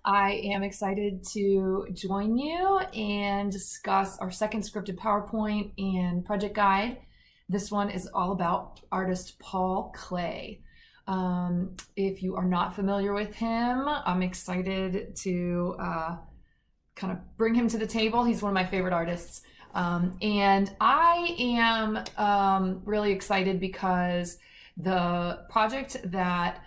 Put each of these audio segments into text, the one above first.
I am excited to join you and discuss our second scripted PowerPoint and project guide. This one is all about artist Paul Klee. If you are not familiar with him, I'm excited to kind of bring him to the table. He's one of my favorite artists. And I am really excited because the project that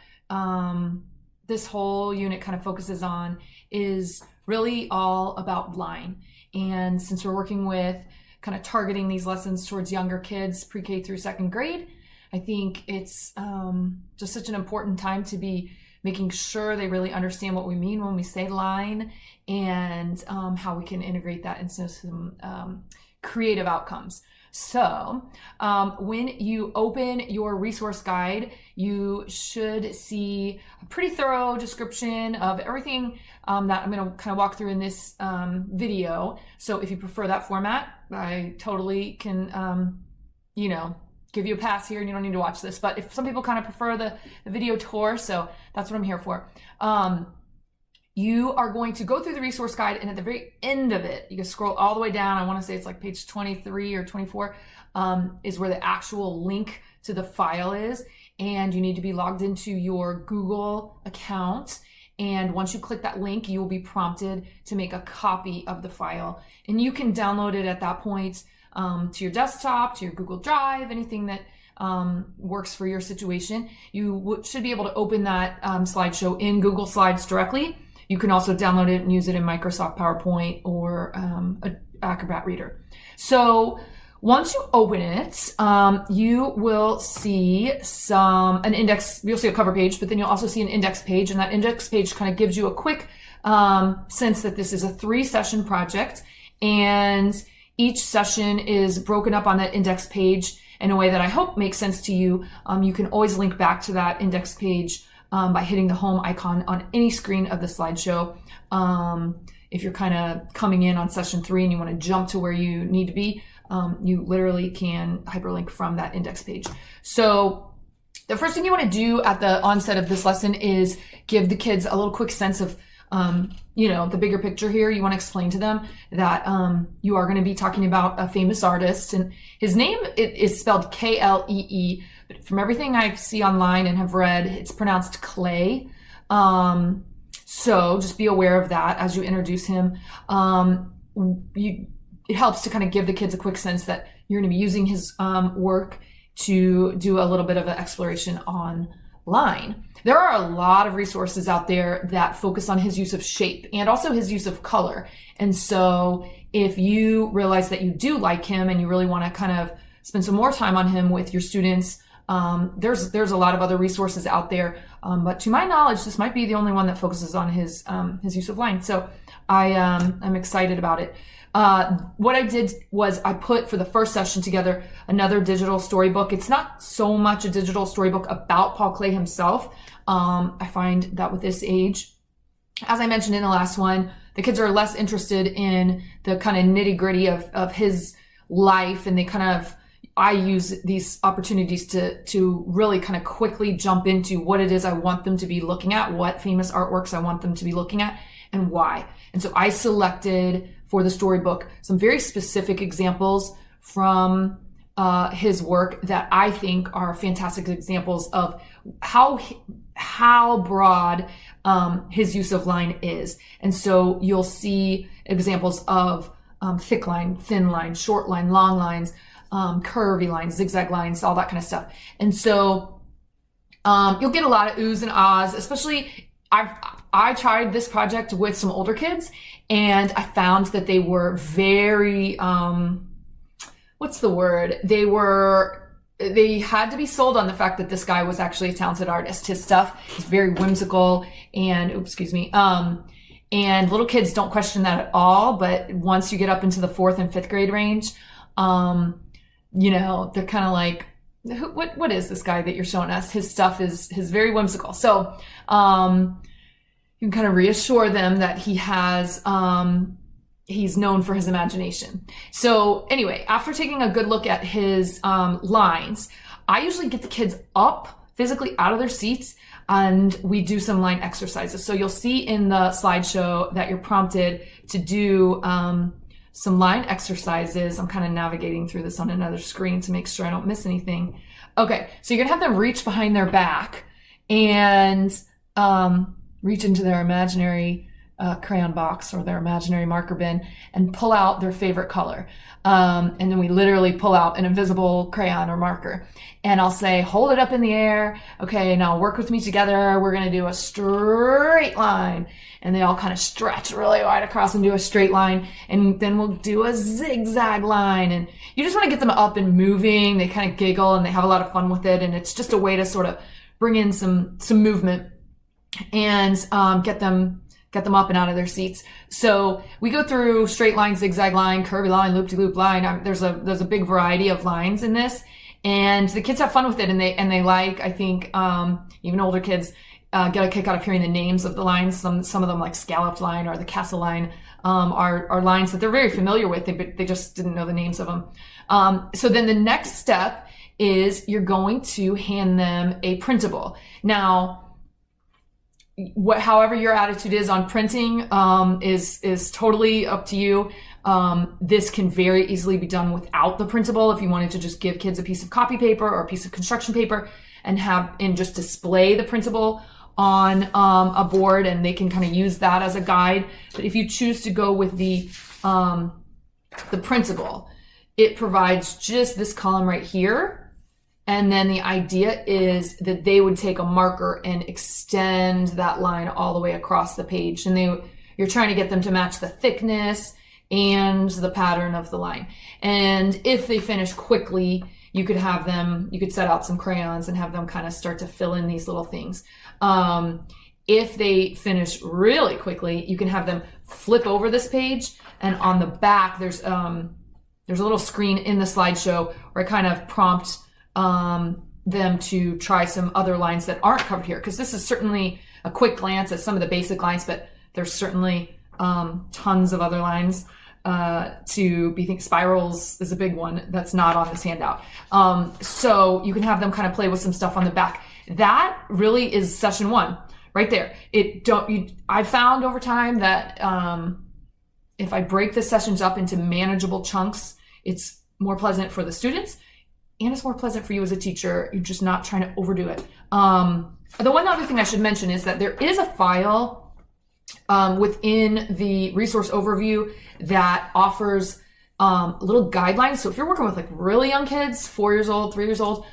this whole unit kind of focuses on is really all about line. And since we're working with kind of targeting these lessons towards younger kids, pre-K through second grade, I think it's just such an important time to be making sure they really understand what we mean when we say line and how we can integrate that into some creative outcomes. So when you open your resource guide, you should see a pretty thorough description of everything that I'm going to kind of walk through in this video. So if you prefer that format, I totally can, give you a pass here and you don't need to watch this. But if some people kind of prefer the video tour, so that's what I'm here for. You are going to go through the resource guide, and at the very end of it, you can scroll all the way down. I want to say it's like page 23 or 24 is where the actual link to the file is. And you need to be logged into your Google account. And once you click that link, you will be prompted to make a copy of the file. And you can download it at that point to your desktop, to your Google Drive, anything that works for your situation. You should be able to open that slideshow in Google Slides directly. You can also download it and use it in Microsoft PowerPoint or Acrobat Reader. So once you open it, you will see an index. You'll see a cover page, but then you'll also see an index page, and that index page kind of gives you a quick sense that this is a 3-session project, and each session is broken up on that index page in a way that I hope makes sense to you. You can always link back to that index page by hitting the home icon on any screen of the slideshow. If you're kind of coming in on session 3 and you want to jump to where you need to be, you literally can hyperlink from that index page. So the first thing you want to do at the onset of this lesson is give the kids a little quick sense of the bigger picture here. You want to explain to them that you are going to be talking about a famous artist, and his name is spelled Klee, but from everything I see online and have read, it's pronounced Clay. So just be aware of that as you introduce him. It helps to kind of give the kids a quick sense that you're going to be using his work to do a little bit of an exploration online. There are a lot of resources out there that focus on his use of shape and also his use of color. And so if you realize that you do like him and you really want to kind of spend some more time on him with your students, there's a lot of other resources out there. But to my knowledge, this might be the only one that focuses on his use of line. So I'm excited about it. What I did was I put for the first session together another digital storybook. It's not so much a digital storybook about Paul Klee himself. I find that with this age, as I mentioned in the last one, the kids are less interested in the kind of nitty-gritty of his life, and I use these opportunities to really kind of quickly jump into what it is I want them to be looking at, what famous artworks I want them to be looking at, and why. And so I selected for the storybook some very specific examples from his work that I think are fantastic examples of how broad his use of line is. And so you'll see examples of thick line, thin line, short line, long lines, curvy lines, zigzag lines, all that kind of stuff. And so you'll get a lot of oohs and ahs, especially I tried this project with some older kids, and I found that they were very, what's the word? They had to be sold on the fact that this guy was actually a talented artist. His stuff is very whimsical and, and little kids don't question that at all. But once you get up into the 4th and 5th grade range, they're kind of like, what is this guy that you're showing us? His stuff is very whimsical. So, you can kind of reassure them that he's known for his imagination. So anyway, after taking a good look at his lines, I usually get the kids up physically out of their seats and we do some line exercises. So you'll see in the slideshow that you're prompted to do some line exercises. I'm kind of navigating through this on another screen to make sure I don't miss anything. Okay, so you're gonna have them reach behind their back and reach into their imaginary crayon box or their imaginary marker bin and pull out their favorite color. And then we literally pull out an invisible crayon or marker. And I'll say, hold it up in the air. Okay, now work with me together. We're gonna do a straight line. And they all kind of stretch really wide across and do a straight line. And then we'll do a zigzag line. And you just wanna get them up and moving. They kind of giggle and they have a lot of fun with it. And it's just a way to sort of bring in some movement and get them up and out of their seats. So we go through straight line, zigzag line, curvy line, loop-de-loop line. There's a big variety of lines in this, and the kids have fun with it, and they like, I think, even older kids get a kick out of hearing the names of the lines. Some of them, like scalloped line or the castle line, are lines that they're very familiar with. They just didn't know the names of them. So then the next step is you're going to hand them a printable. Now, however your attitude is on printing is totally up to you. This can very easily be done without the printable if you wanted to just give kids a piece of copy paper or a piece of construction paper and just display the printable on a board, and they can kind of use that as a guide. But if you choose to go with the printable, it provides just this column right here. And then the idea is that they would take a marker and extend that line all the way across the page. And you're trying to get them to match the thickness and the pattern of the line. And if they finish quickly, you could set out some crayons and have them kind of start to fill in these little things. If they finish really quickly, you can have them flip over this page, and on the back, there's a little screen in the slideshow where I kind of prompt them to try some other lines that aren't covered here, because this is certainly a quick glance at some of the basic lines, but there's certainly tons of other lines to be thinking. Spirals is a big one that's not on this handout. So you can have them kind of play with some stuff on the back. That really is session one right there. I found over time that if I break the sessions up into manageable chunks, it's more pleasant for the students. And it's more pleasant for you as a teacher. You're just not trying to overdo it. The one other thing I should mention is that there is a file within the resource overview that offers little guidelines. So if you're working with like really young kids, 4 years old, 3 years old,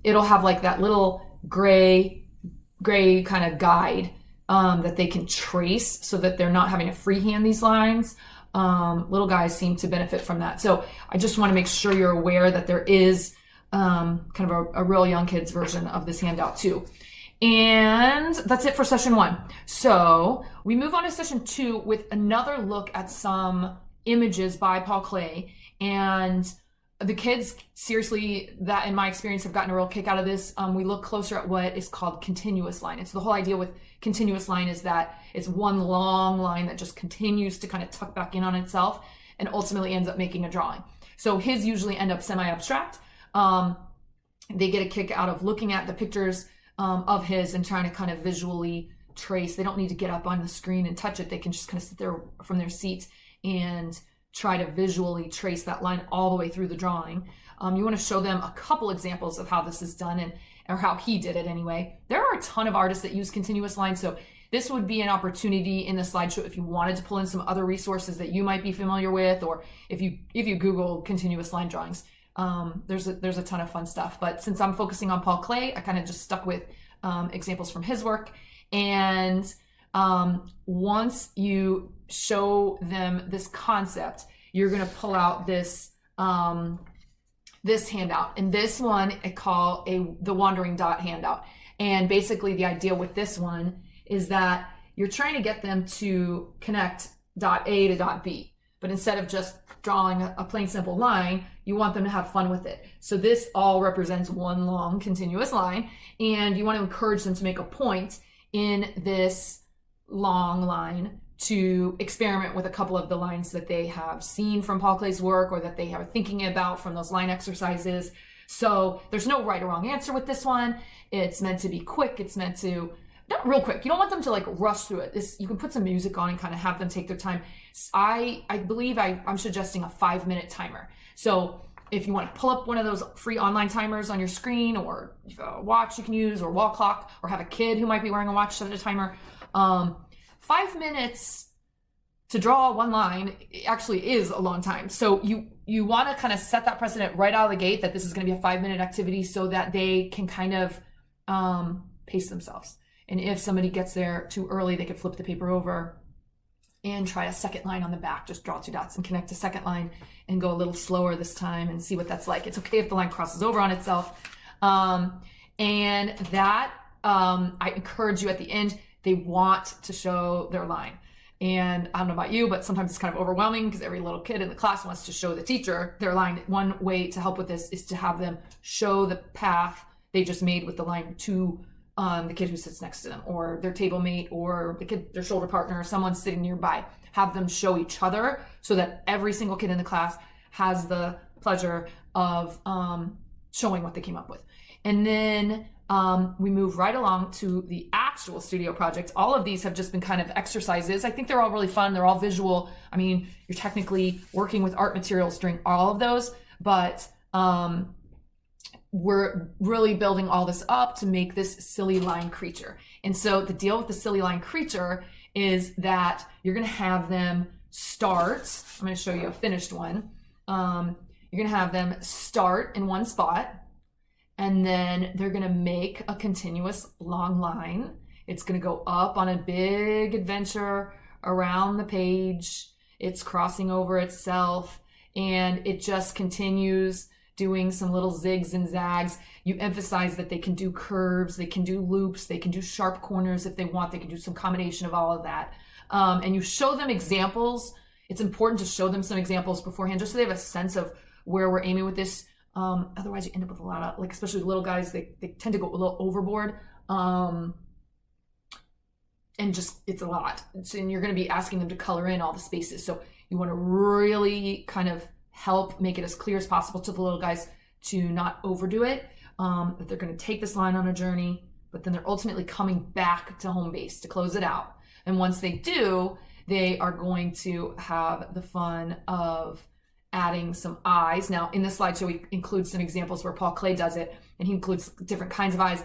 it'll have like that little gray kind of guide that they can trace so that they're not having to freehand these lines. Little guys seem to benefit from that. So I just want to make sure you're aware that there is kind of a real young kids version of this handout too. And that's it for session one. So we move on to session two with another look at some images by Paul Klee. And the kids, seriously, that in my experience, have gotten a real kick out of this. We look closer at what is called continuous line. And so the whole idea with continuous line is that it's one long line that just continues to kind of tuck back in on itself and ultimately ends up making a drawing. So his usually end up semi-abstract. They get a kick out of looking at the pictures of his and trying to kind of visually trace. They don't need to get up on the screen and touch it. They can just kind of sit there from their seats and try to visually trace that line all the way through the drawing. You want to show them a couple examples of how this is done or how he did it anyway. There are a ton of artists that use continuous lines, so this would be an opportunity in the slideshow if you wanted to pull in some other resources that you might be familiar with, or if you Google continuous line drawings, there's a ton of fun stuff. But since I'm focusing on Paul Klee, I kind of just stuck with examples from his work. And once you show them this concept, you're going to pull out this this handout, and this one I call the wandering dot handout. And basically the idea with this one is that you're trying to get them to connect dot A to dot B, but instead of just drawing a plain simple line, you want them to have fun with it. So this all represents one long continuous line, and you want to encourage them to make a point in this long line to experiment with a couple of the lines that they have seen from Paul Klee's work or that they are thinking about from those line exercises. So there's no right or wrong answer with this one. It's meant to be quick. It's meant to, not real quick. You don't want them to like rush through it. You can put some music on and kind of have them take their time. I believe I'm suggesting a 5-minute timer. So if you want to pull up one of those free online timers on your screen, or a watch you can use, or wall clock, or have a kid who might be wearing a watch set a timer, 5 minutes to draw one line actually is a long time. So you want to kind of set that precedent right out of the gate that this is going to be a 5-minute activity, so that they can kind of pace themselves. And if somebody gets there too early, they could flip the paper over and try a second line on the back. Just draw 2 dots and connect a second line and go a little slower this time and see what that's like. It's okay if the line crosses over on itself. And that, I encourage you at the end, they want to show their line. And I don't know about you, but sometimes it's kind of overwhelming because every little kid in the class wants to show the teacher their line. One way to help with this is to have them show the path they just made with the line to the kid who sits next to them, or their table mate, or the kid, their shoulder partner, or someone sitting nearby. Have them show each other so that every single kid in the class has the pleasure of showing what they came up with. And then we move right along to the actual studio project. All of these have just been kind of exercises. I think they're all really fun. They're all visual. I mean, you're technically working with art materials during all of those, but we're really building all this up to make this silly line creature. And so the deal with the silly line creature is that you're going to have them start. I'm going to show you a finished one. You're going to have them start in one spot, and then they're going to make a continuous long line. It's going to go up on a big adventure around the page. It's crossing over itself, and it just continues doing some little zigs and zags. You emphasize that they can do curves, they can do loops, they can do sharp corners if they want. They can do some combination of all of that. And you show them examples. It's important to show them some examples beforehand, just so they have a sense of where we're aiming with this. Otherwise you end up with a lot of, like, especially little guys, they tend to go a little overboard. And just, it's a lot. And you're going to be asking them to color in all the spaces. So you want to really kind of help make it as clear as possible to the little guys to not overdo it. That they're going to take this line on a journey, but then they're ultimately coming back to home base to close it out. And once they do, they are going to have the fun of adding some eyes. Now, in this slideshow, we include some examples where Paul Klee does it, and he includes different kinds of eyes,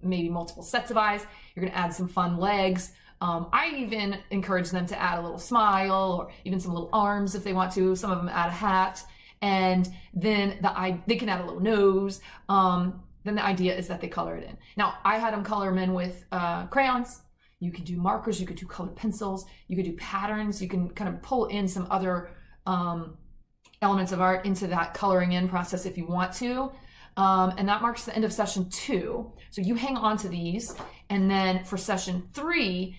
maybe multiple sets of eyes. You're going to add some fun legs. I even encourage them to add a little smile, or even some little arms if they want to. Some of them add a hat, and then they can add a little nose. Then the idea is that they color it in. Now, I had them color them in with crayons. You could do markers, you could do colored pencils, you could do patterns. You can kind of pull in some other elements of art into that coloring in process if you want to. And that marks the end of session 2. So you hang on to these, and then for session 3,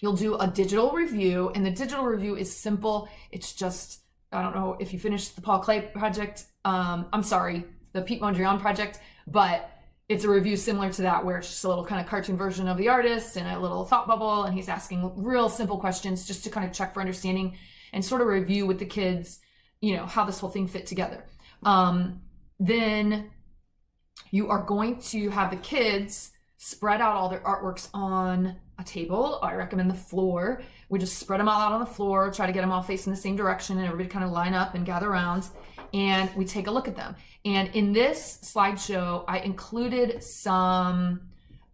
you'll do a digital review, and the digital review is simple. It's just, I don't know if you finished the Paul Klee project, the Pete Mondrian project, but it's a review similar to that, where it's just a little kind of cartoon version of the artist and a little thought bubble, and he's asking real simple questions just to kind of check for understanding and sort of review with the kids, how this whole thing fit together. Then you are going to have the kids spread out all their artworks on a table. I recommend the floor. We just spread them all out on the floor, try to get them all facing the same direction, and everybody kind of line up and gather around, and we take a look at them. And in this slideshow, I included some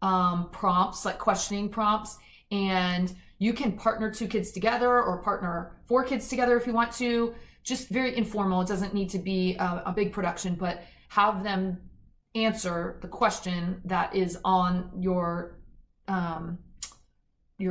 prompts, like questioning prompts, and you can partner 2 kids together or partner 4 kids together if you want to. Just very informal. It doesn't need to be a big production, but have them answer the question that is on your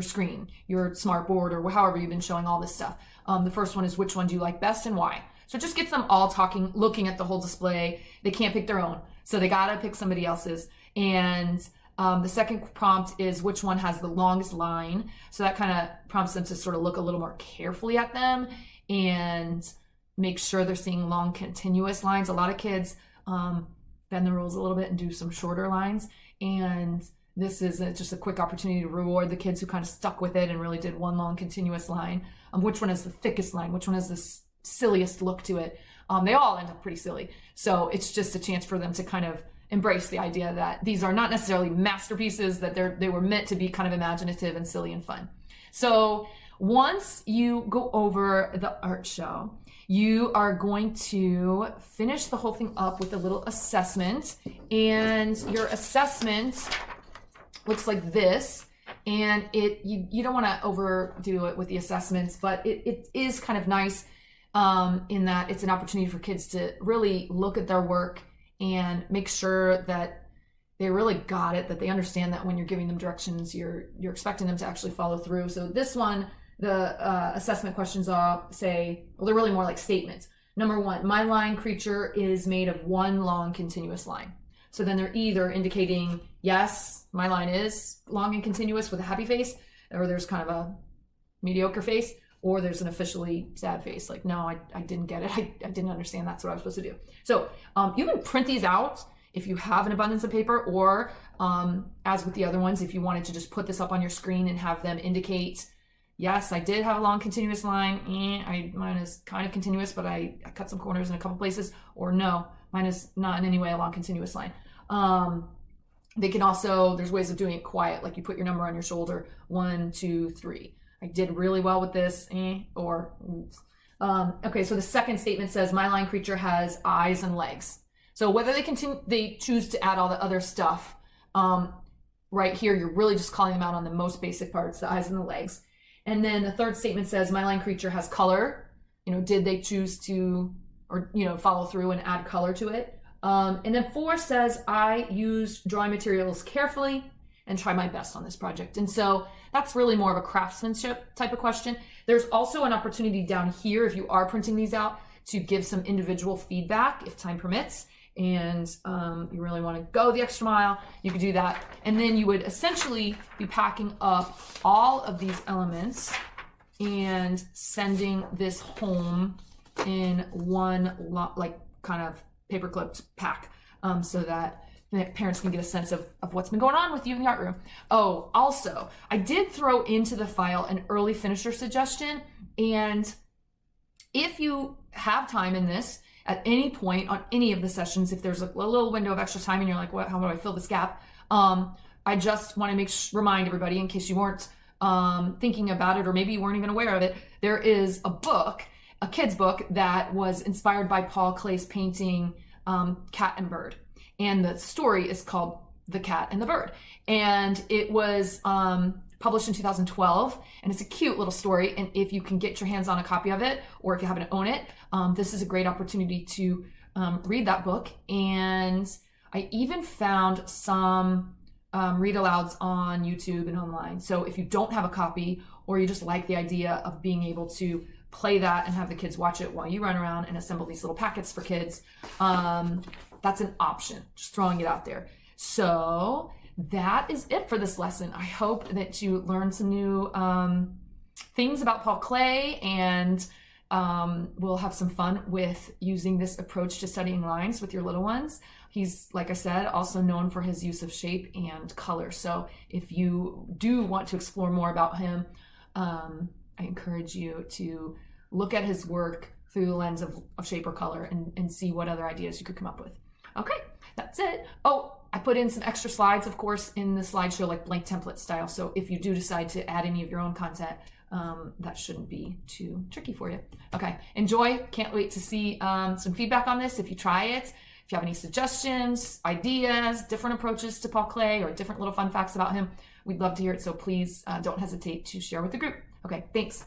screen, your smart board, or however you've been showing all this stuff. The first one is, which one do you like best and why? So it just gets them all talking, looking at the whole display. They can't pick their own, so they gotta pick somebody else's. And the second prompt is, which one has the longest line? So that kind of prompts them to sort of look a little more carefully at them and make sure they're seeing long continuous lines. A lot of kids bend the rules a little bit and do some shorter lines, and this is just a quick opportunity to reward the kids who kind of stuck with it and really did one long continuous line. Which one has the thickest line? Which one has the silliest look to it? They all end up pretty silly. So it's just a chance for them to kind of embrace the idea that these are not necessarily masterpieces, that they were meant to be kind of imaginative and silly and fun. So once you go over the art show, you are going to finish the whole thing up with a little assessment, and your assessment looks like this. And you don't want to overdo it with the assessments, but it is kind of nice in that it's an opportunity for kids to really look at their work and make sure that they really got it, that they understand that when you're giving them directions, you're expecting them to actually follow through. So this one, the assessment questions say, well, they're really more like statements. Number 1, my line creature is made of one long continuous line. So then they're either indicating, yes, my line is long and continuous with a happy face, or there's kind of a mediocre face, or there's an officially sad face. Like, no, I didn't get it. I didn't understand that's what I was supposed to do. So you can print these out if you have an abundance of paper, or as with the other ones, if you wanted to just put this up on your screen and have them indicate, yes, I did have a long continuous line. Mine is kind of continuous, but I cut some corners in a couple places. Or no, mine is not in any way a long continuous line. They can also, there's ways of doing it quiet, like you put your number on your shoulder, 1, 2, 3. I did really well with this, or oops. Okay, so the second statement says, my line creature has eyes and legs. So whether they choose to add all the other stuff, right here, you're really just calling them out on the most basic parts, the eyes and the legs. And then the third statement says, my line creature has color. Did they choose to, or, follow through and add color to it? And then 4 says, I use drawing materials carefully and try my best on this project. And so that's really more of a craftsmanship type of question. There's also an opportunity down here, if you are printing these out, to give some individual feedback if time permits. And you really want to go the extra mile, you could do that. And then you would essentially be packing up all of these elements and sending this home in one kind of paper clipped pack, so that parents can get a sense of what's been going on with you in the art room. Oh, also, I did throw into the file an early finisher suggestion. And if you have time in this, at any point on any of the sessions, if there's a little window of extra time and you're like, how do I fill this gap? I just want to remind everybody, in case you weren't thinking about it, or maybe you weren't even aware of it, there is a book, a kid's book, that was inspired by Paul Klee's painting Cat and Bird. And the story is called The Cat and the Bird. And it was published in 2012, and it's a cute little story. And if you can get your hands on a copy of it, or if you happen to own it, this is a great opportunity to read that book. And I even found some read alouds on YouTube and online. So if you don't have a copy, or you just like the idea of being able to play that and have the kids watch it while you run around and assemble these little packets for kids, that's an option. Just throwing it out there. So that is it for this lesson. I hope that you learned some new things about Paul Klee, and we'll have some fun with using this approach to studying lines with your little ones. He's, like I said, also known for his use of shape and color. So if you do want to explore more about him, I encourage you to look at his work through the lens of shape or color, and see what other ideas you could come up with. Okay, that's it. Oh, I put in some extra slides, of course, in the slideshow, like blank template style. So if you do decide to add any of your own content, that shouldn't be too tricky for you. Okay, enjoy. Can't wait to see some feedback on this if you try it. If you have any suggestions, ideas, different approaches to Paul Klee, or different little fun facts about him, we'd love to hear it. So please don't hesitate to share with the group. Okay, thanks.